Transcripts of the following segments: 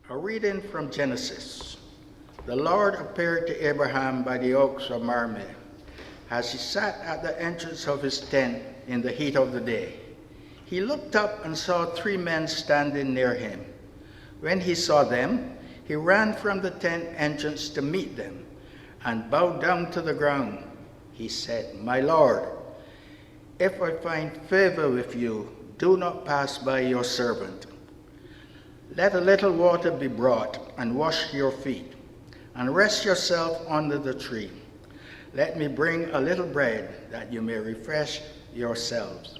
A reading from Genesis. The Lord appeared to Abraham by the oaks of Mamre, as he sat at the entrance of his tent in the heat of the day. He looked up and saw 3 men standing near him. When he saw them, he ran from the tent entrance to meet them and bowed down to the ground. He said, "My Lord, if I find favor with you, do not pass by your servant. Let a little water be brought and wash your feet, and rest yourself under the tree. Let me bring a little bread that you may refresh yourselves.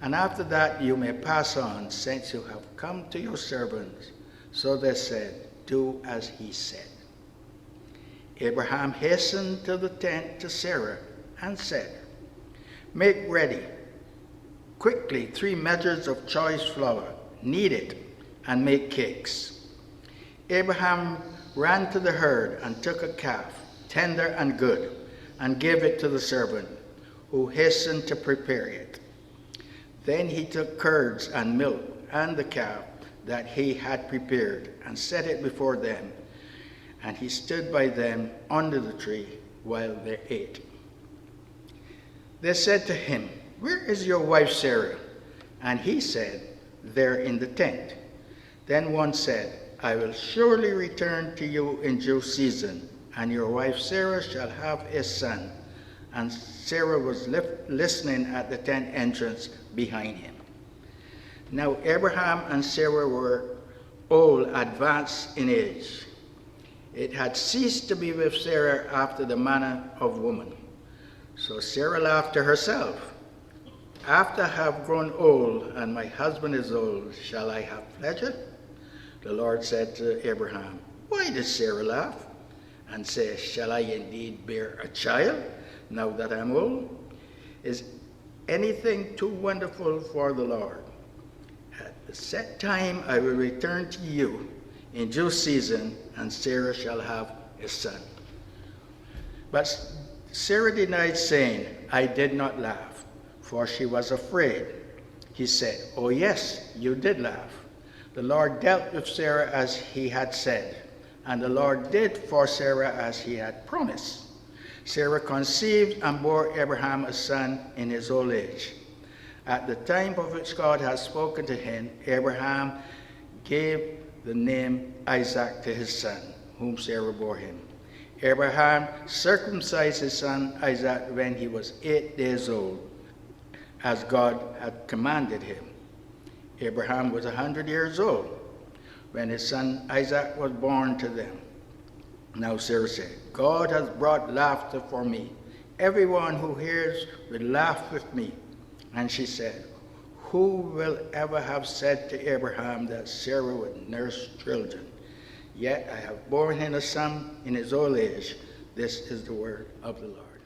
And after that you may pass on, since you have come to your servants." So they said, "Do as he said." Abraham hastened to the tent to Sarah and said, "Make ready quickly 3 measures of choice flour, knead it, and make cakes." Abraham ran to the herd and took a calf, tender and good, and gave it to the servant, who hastened to prepare it. Then he took curds and milk and the calf that he had prepared and set it before them, and he stood by them under the tree while they ate. They said to him, "Where is your wife Sarah?" And he said, "There in the tent." Then one said, "I will surely return to you in due season, and your wife Sarah shall have a son." And Sarah was listening at the tent entrance behind him. Now Abraham and Sarah were old, advanced in age. It had ceased to be with Sarah after the manner of woman. So Sarah laughed to herself, "After I have grown old, and my husband is old, shall I have pleasure?" The Lord said to Abraham, "Why does Sarah laugh and say, 'Shall I indeed bear a child now that I am old?' Is anything too wonderful for the Lord? At the set time I will return to you in due season, and Sarah shall have a son." But Sarah denied, saying, "I did not laugh," for she was afraid. He said, "Oh yes, you did laugh. The Lord dealt with Sarah as he had said, and the Lord did for Sarah as he had promised." Sarah conceived and bore Abraham a son in his old age. At the time of which God had spoken to him, Abraham gave the name Isaac to his son, whom Sarah bore him. Abraham circumcised his son Isaac when he was 8 days old, as God had commanded him. Abraham was 100 years old when his son Isaac was born to them. Now Sarah said, "God has brought laughter for me. Everyone who hears will laugh with me." And she said, "Who will ever have said to Abraham that Sarah would nurse children? Yet I have borne him a son in his old age." This is the word of the Lord.